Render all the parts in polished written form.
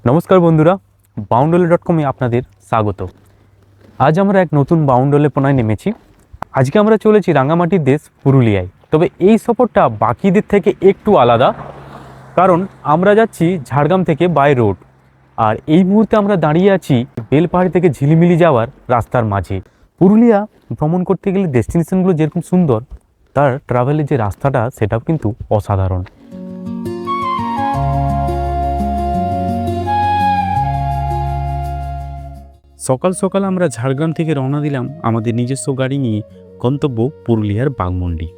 নমস্কার বন্ধুরা, বাউন্ডলে.com-এ আপনাদের স্বাগত। আজ আমরা এক নতুন বাউন্ডলেপনায় নেমেছি। আজকে আমরা চলেছি রাঙামাটির দেশ পুরুলিয়ায়। তবে এই সফরটা বাকিদের থেকে একটু আলাদা, কারণ আমরা যাচ্ছি ঝাড়গ্রাম থেকে বাই রোড। আর এই মুহূর্তে আমরা দাঁড়িয়ে আছি বেলপাহাড়ি থেকে ঝিলিমিলি যাওয়ার রাস্তার মাঝে। পুরুলিয়া ভ্রমণ করতে গেলে ডেস্টিনেশনগুলো যেরকম সুন্দর, তার ট্রাভেলের যে রাস্তাটা সেটাও কিন্তু অসাধারণ। সকাল সকাল আমরা ঝাড়গ্রাম থেকে রওনা দিলাম আমাদের নিজস্ব গাড়ি নিয়ে গন্তব্য পুরুলিয়ার বাঘমুন্ডি।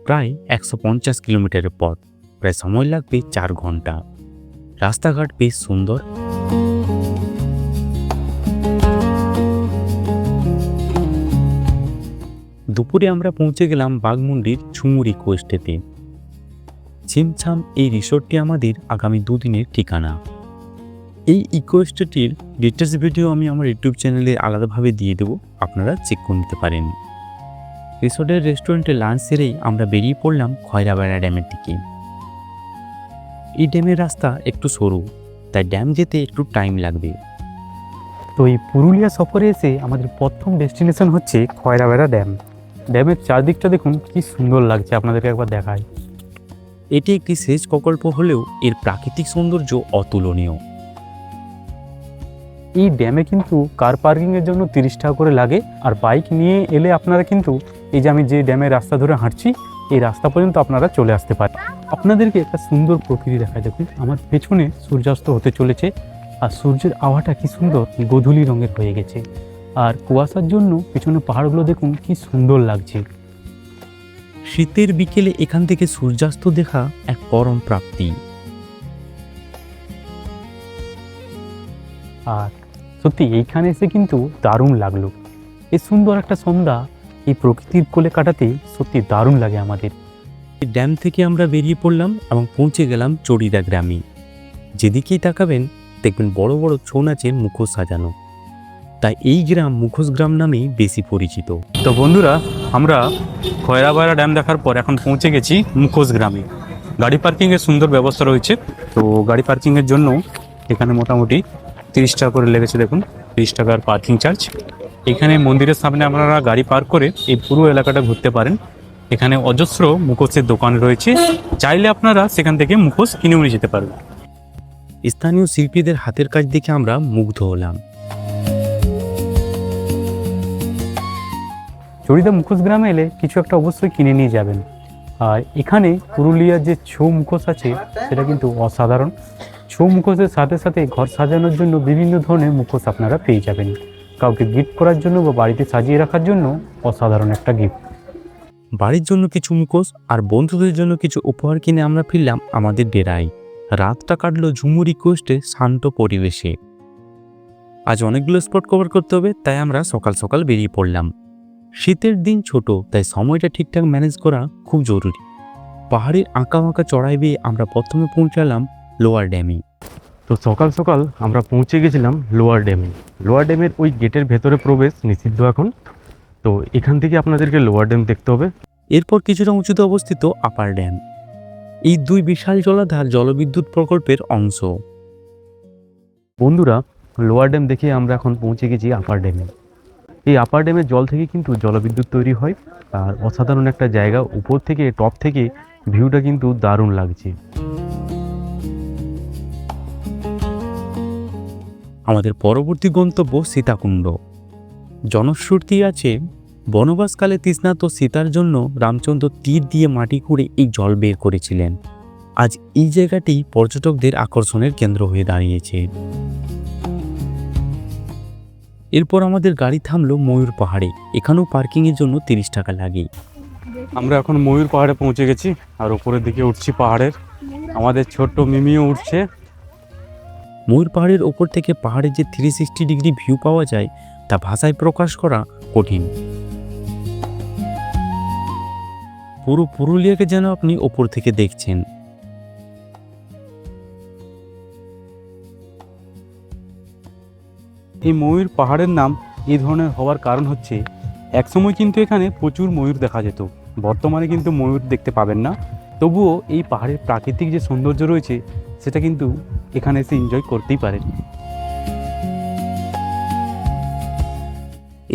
প্রায় 150 কিলোমিটারের পথ, প্রায় সময় লাগবে 4 ঘন্টা। রাস্তাঘাট বেশ সুন্দর। দুপুরে আমরা পৌঁছে গেলাম বাঘমুন্ডির ঝুমুর ইকো স্টেতে। ছিমছাম এই রিসোর্টটি আমাদের আগামী 2 দিনের ঠিকানা। এই ইকো স্টেটির ডিটেলস ভিডিও আমি আমার ইউটিউব চ্যানেলে আলাদাভাবে দিয়ে দেবো, আপনারা চেক করে নিতে পারেন। রিসোর্টের রেস্টুরেন্টে লাঞ্চ সেরেই আমরা বেরিয়ে পড়লাম খয়রাবেড়া ড্যামের দিকে। এই ড্যামের রাস্তা একটু সরু, তাই ড্যাম যেতে একটু টাইম লাগবে। তো এই পুরুলিয়া সফরে এসে আমাদের প্রথম ডেস্টিনেশন হচ্ছে খয়রাবেড়া ড্যাম। ড্যামের চারদিকটা দেখুন কি সুন্দর লাগছে, আপনাদেরকে একবার দেখাই। এটি একটি সেচ প্রকল্প হলেও এর প্রাকৃতিক সৌন্দর্য অতুলনীয়। এই ড্যামে কিন্তু কার পার্কিংয়ের জন্য 30 টাকা করে লাগে, আর বাইক নিয়ে এলে আপনারা কিন্তু এই যে আমি যে ড্যামের রাস্তা ধরে হাঁটছি এই রাস্তা পর্যন্ত আপনারা চলে আসতে পারেন। আপনাদেরকে একটা সুন্দর প্রকৃতি দেখায়, দেখুন আমার পেছনে সূর্যাস্ত হতে চলেছে, আর সূর্যের আভাটা কি সুন্দর গোধূলি রঙের হয়ে গেছে, আর কুয়াশার জন্য পেছনে পাহাড়গুলো দেখুন কি সুন্দর লাগছে। শীতের বিকেলে এখান থেকে সূর্যাস্ত দেখা এক পরম প্রাপ্তি। আর সত্যি এইখানে এসে কিন্তু দারুণ লাগলো। এই সুন্দর একটা সন্ধ্যা এই প্রকৃতির কোলে কাটাতে সত্যি দারুণ লাগে আমাদের। এই ড্যাম থেকে আমরা বেরিয়ে পড়লাম এবং পৌঁছে গেলাম চড়িদা গ্রামে। যেদিকেই তাকাবেন দেখবেন বড় বড় ছৌ নাচের মুখোশ সাজানো, তাই এই গ্রাম মুখোশ গ্রাম নামেই বেশি পরিচিত। তো বন্ধুরা, আমরা খয়রাবেড়া ড্যাম দেখার পর এখন পৌঁছে গেছি মুখোশ গ্রামে। গাড়ি পার্কিংয়ের সুন্দর ব্যবস্থা রয়েছে। তো গাড়ি পার্কিংয়ের জন্য এখানে মোটামুটি 30 টাকা করে লেগেছে, দেখুন 30 টাকার পার্কিং চার্জ। এখানে মন্দিরের সামনে আপনারা গাড়ি পার্ক করে এই পুরো এলাকাটা ঘুরতে পারেন। এখানে অজস্র মুখোশের দোকান রয়েছে, চাইলে আপনারা সেখান থেকে মুখোশ কিনেও নিয়ে যেতে পারবেন। স্থানীয় শিল্পীদের হাতের কাজ দেখে আমরা মুগ্ধ হলাম। চড়িদা মুখোশ গ্রামে এলে কিছু একটা অবশ্যই কিনে নিয়ে যাবেন। আর এখানে পুরুলিয়ার যে ছৌ মুখোশ আছে সেটা কিন্তু অসাধারণ। ছৌ মুখোশের সাথে সাথে ঘর সাজানোর জন্য বিভিন্ন ধরনের মুখোশ আপনারা পেয়ে যাবেন। কাউকে গিফট করার জন্য বা বাড়িতে সাজিয়ে রাখার জন্য অসাধারণ একটা গিফট। বাড়ির জন্য কিছু মুখোশ আর বন্ধুদের জন্য কিছু উপহার কিনে আমরা ফিরলাম আমাদের ডেরায়। রাতটা কাটলো ঝুমুর ইকোস্টে শান্ত পরিবেশে। আজ অনেকগুলো স্পট কভার করতে হবে, তাই আমরা সকাল সকাল বেরিয়ে পড়লাম। শীতের দিন ছোট, তাই সময়টা ঠিকঠাক ম্যানেজ করা খুব জরুরি। পাহাড়ের আঁকা বাঁকা চড়াই বেয়ে আমরা প্রথমে পৌঁছালাম লোয়ার ড্যামে। তো সকাল সকাল আমরা পৌঁছে গেছিলাম লোয়ার ড্যামে। লোয়ার ড্যামের ওই গেটের ভেতরে প্রবেশ নিষিদ্ধ এখন, তো এখান থেকে আপনাদেরকে লোয়ার ড্যাম দেখতে হবে। এরপর কিছুটা উঁচুতে অবস্থিত আপার ড্যাম। এই দুই বিশাল জলাধার জলবিদ্যুৎ প্রকল্পের অংশ। বন্ধুরা, লোয়ার ড্যাম দেখে আমরা এখন পৌঁছে গেছি আপার ড্যামে। এই আপার ড্যামের জল থেকে কিন্তু জলবিদ্যুৎ তৈরি হয়, আর অসাধারণ একটা জায়গা। উপর থেকে টপ থেকে ভিউটা কিন্তু দারুণ লাগছে। আমাদের পরবর্তী গন্তব্য সীতাকুণ্ড। জনশ্রুতি আছে বনবাসকালে তৃষ্ণার্ত সীতার জন্য রামচন্দ্র তীর দিয়ে মাটি খুঁড়ে এই জল বের করেছিলেন। আজ এই জায়গাটি পর্যটকদের আকর্ষণের কেন্দ্র হয়ে দাঁড়িয়েছে। এরপর আমাদের গাড়ি থামলো ময়ূর পাহাড়ে। এখানেও পার্কিংয়ের জন্য 30 টাকা লাগে। আমরা এখন ময়ূর পাহাড়ে পৌঁছে গেছি, আর উপরের দিকে উঠছি পাহাড়ের। আমাদের ছোট্ট মিমিও উঠছে। ময়ূর পাহাড়ের ওপর থেকে পাহাড়ের যে 360 ডিগ্রি ভিউ পাওয়া যায় তা ভাষায় প্রকাশ করা কঠিন। পুরো পুরুলিয়াকে যেন আপনি ওপর থেকে দেখছেন। এই ময়ূর পাহাড়ের নাম এই ধরনের হওয়ার কারণ হচ্ছে একসময় কিন্তু এখানে প্রচুর ময়ূর দেখা যেত। বর্তমানে কিন্তু ময়ূর দেখতে পাবেন না, তবুও এই পাহাড়ের প্রাকৃতিক যে সৌন্দর্য রয়েছে সেটা কিন্তু এখানে এসে এনজয় করতেই পারেন।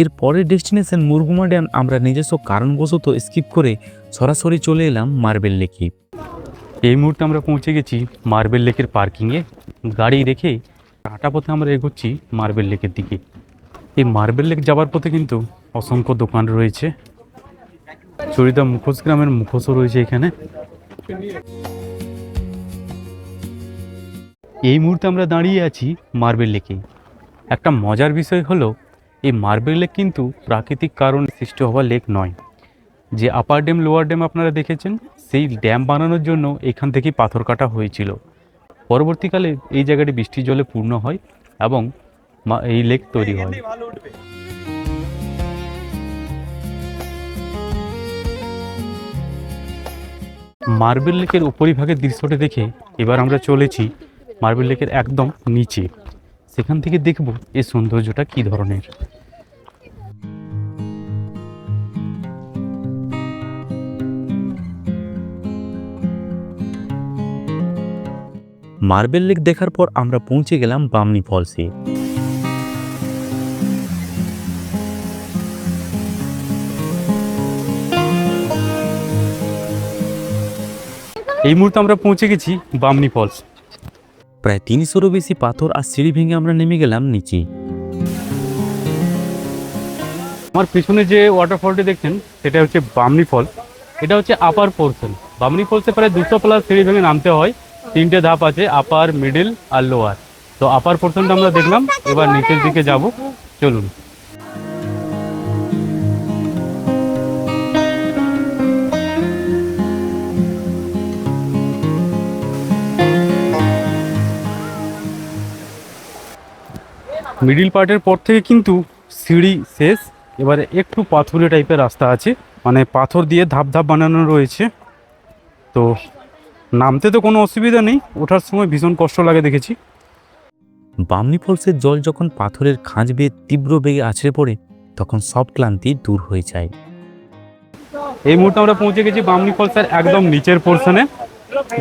এর পরের ডেস্টিনেশন মুরগুমা ড্যাম আমরা নিজস্ব কারণবশত স্কিপ করে সরাসরি চলে এলাম মার্বেল লেকে। এই মুহূর্তে আমরা পৌঁছে গেছি মার্বেল লেকের পার্কিংয়ে। গাড়ি রেখে হাঁটা পথে আমরা এগোচ্ছি মার্বেল লেকের দিকে। এই মার্বেল লেক যাওয়ার পথে কিন্তু অসংখ্য দোকান রয়েছে। চরিদা মুখোশ গ্রামের মুখোশও রয়েছে এখানে। এই মুহূর্তে আমরা দাঁড়িয়ে আছি মার্বেল লেকে। একটা মজার বিষয় হলো এই মার্বেল লেক কিন্তু প্রাকৃতিক কারণে সৃষ্টি হওয়া লেক নয়। যে আপার ড্যাম লোয়ার ড্যাম আপনারা দেখেছেন, সেই ড্যাম বানানোর জন্য এখান থেকেই পাথর কাটা হয়েছিল। পরবর্তীকালে এই জায়গাটি বৃষ্টির জলে পূর্ণ হয় এবং এই লেক তৈরি হয়। মার্বেল লেকের উপরিভাগের দৃশ্যটি দেখে এবার আমরা চলেছি মার্বেল লেকের একদম নিচে। সেখান থেকে দেখব এই সৌন্দর্যটা কী ধরনের। মার্বেল লেক দেখার পর আমরা পৌঁছে গেলাম বামনি ফলসে। এই মুহূর্তে আমরা পৌঁছে গেছি বামনি ফলস। প্রায় 300-এরও বেশি পাথর আর সিঁড়ি ভেঙে আমরা নেমে গেলাম নিচে। আমার পিছনে যে ওয়াটারফলটি দেখছেন সেটা হচ্ছে বামনি ফলস। এটা হচ্ছে আপার পোর্শন। বামনি ফলসে প্রায় 200+ সিঁড়ি ভেঙে নামতে হয়। 3টে ধাপ আছে, আপার, মিডিল আর লোয়ার। তো আপার পোর্শনটা আমরা দেখলাম, এবার নিচের দিকে যাব, চলুন। মিডিল পার্টের পর থেকে কিন্তু সিঁড়ি শেষ। এবারে একটু পাথুরে টাইপের রাস্তা আছে, মানে পাথর দিয়ে ধাপ ধাপ বানানো রয়েছে। তো নামতে তো কোনো অসুবিধা নেই, ওঠার সময় ভীষণ কষ্ট লাগে দেখেছি। বামনি ফলসের জল যখন পাথরের খাঁজ বেয়ে তীব্র বেগে আছড়ে পড়ে তখন সব ক্লান্তি দূর হয়ে যায়। এই মুহূর্তে আমরা পৌঁছে গেছি বামনি ফলসের একদম নিচের পোর্শনে।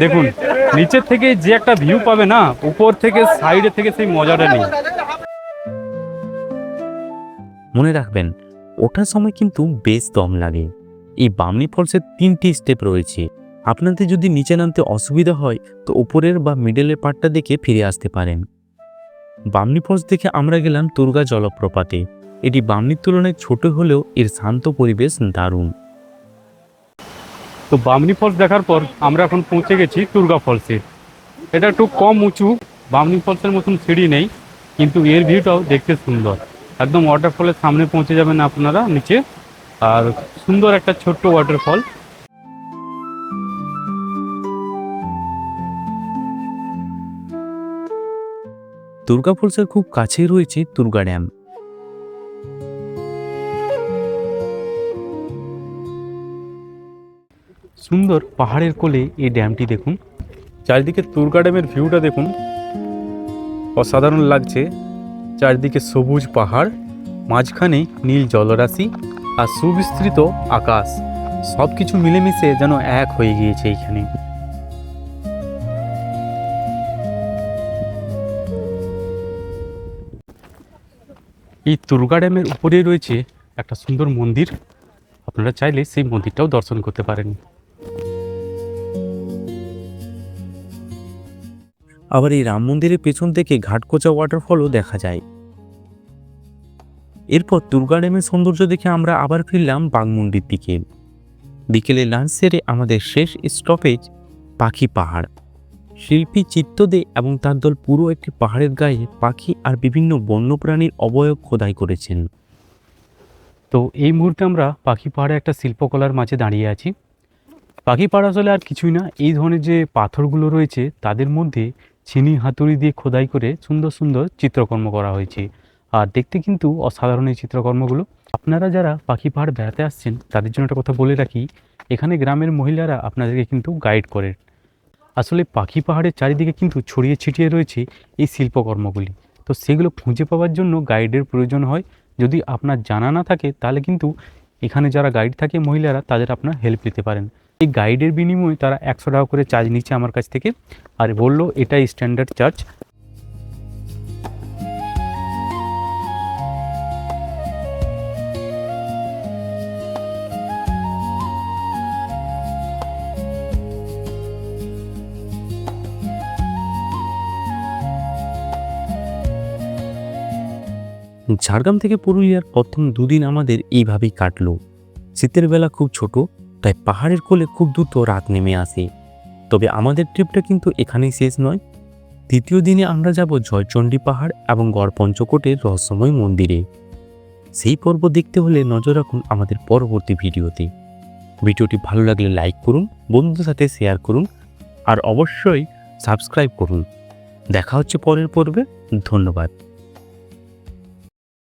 দেখুন নিচের থেকে যে একটা ভিউ পাবে না, উপর থেকে সাইডে থেকে সেই মজাটা নেই। মনে রাখবেন, ওঠার সময় কিন্তু বেশ দম লাগে। এই বামনি ফলসের 3টি স্টেপ রয়েছে। আপনাদের যদি নিচে নামতে অসুবিধা হয় তো উপরের বা মিডলের পার্টটা দেখে ফিরে আসতে পারেন। বামনি ফলস দেখে আমরা গেলাম তুর্গা জলপ্রপাতে। এটি বামনির তুলনায় ছোট হলেও এর শান্ত পরিবেশ দারুণ। তো বামনি ফলস দেখার পর আমরা এখন পৌঁছে গেছি তুর্গা ফলসে। এটা একটু কম উঁচু, বামনি ফলসের মতন সিঁড়ি নেই, কিন্তু এর ভিউটাও দেখতে সুন্দর। একদম ওয়াটারফলের সামনে পৌঁছে যাবেন আপনারা নিচে, আর সুন্দর একটা ছোট্ট ওয়াটারফল। তুর্গা ফলসের খুব কাছেই রয়েছে তুর্গা ড্যাম। সুন্দর পাহাড়ের কোলে এই ড্যামটি দেখুন। চারিদিকে তুর্গা ড্যামের ভিউটা দেখুন, অসাধারণ লাগছে। চারিদিকে সবুজ পাহাড়, মাঝখানে নীল জলরাশি আর সুবিস্তৃত আকাশ, সব কিছু মিলেমিশে যেন এক হয়ে গিয়েছে এইখানে। এই তুর্গা ড্যামের উপরেই রয়েছে একটা সুন্দর মন্দির। আপনারা চাইলে সেই মন্দিরটাও দর্শন করতে পারেন। আবার এই রাম মন্দিরের পেছন থেকে ঘাটকোচা ওয়াটারফলও দেখা যায়। এরপর তুর্গা ড্যামের সৌন্দর্য দেখে আমরা আবার ফিরলাম বাঘমুন্ডির দিকে। বিকেলে লাঞ্চ সেরে আমাদের শেষ স্টপেজ পাখি পাহাড়। শিল্পী চিত্তদে এবং তার দল পুরো একটি পাহাড়ের গায়ে পাখি আর বিভিন্ন বন্যপ্রাণীর অবয়ব খোদাই করেছেন। তো এই মুহূর্তে আমরা পাখি পাহাড়ে একটা শিল্পকলার মাঝে দাঁড়িয়ে আছি। পাখি পাহাড় আসলে আর কিছুই না, এই ধরনের যে পাথরগুলো রয়েছে তাদের মধ্যে ছিনি হাতুড়ি দিয়ে খোদাই করে সুন্দর সুন্দর চিত্রকর্ম করা হয়েছে। আর দেখতে কিন্তু অসাধারণ এই চিত্রকর্মগুলো। আপনারা যারা পাখি পাহাড় বেড়াতে আসছেন তাদের জন্য একটা কথা বলে রাখি, এখানে গ্রামের মহিলারা আপনাদেরকে কিন্তু গাইড করেন। আসলে পাখি পাহাড়ের চারিদিকে কিন্তু ছড়িয়ে ছিটিয়ে রয়েছে এই শিল্পকর্মগুলি। তো সেগুলো খুঁজে পাওয়ার জন্য গাইডের প্রয়োজন হয়। যদি আপনার জানা না থাকে তাহলে কিন্তু এখানে যারা গাইড থাকে মহিলারা, তাদের আপনার হেল্প নিতে পারেন। এই গাইডের বিনিময়ে তারা 100 টাকা করে চার্জ নিচ্ছে আমার কাছ থেকে, আর বললো এটাই স্ট্যান্ডার্ড চার্জ। ঝাড়গ্রাম থেকে পুরুলিয়ার প্রথম দুদিন আমাদের এইভাবেই কাটলো। শীতের বেলা খুব ছোট, তাই পাহাড়ের কোলে খুব দ্রুত রাত নেমে আসে। তবে আমাদের ট্রিপটা কিন্তু এখানেই শেষ নয়। দ্বিতীয় দিনে আমরা যাব জয়চণ্ডী পাহাড় এবং গড়পঞ্চকোটের রহস্যময় মন্দিরে। সেই পর্ব দেখতে হলে নজর রাখুন আমাদের পরবর্তী ভিডিওতে। ভিডিওটি ভালো লাগলে লাইক করুন, বন্ধুদের সাথে শেয়ার করুন, আর অবশ্যই সাবস্ক্রাইব করুন। দেখা হচ্ছে পরের পর্বে। ধন্যবাদ।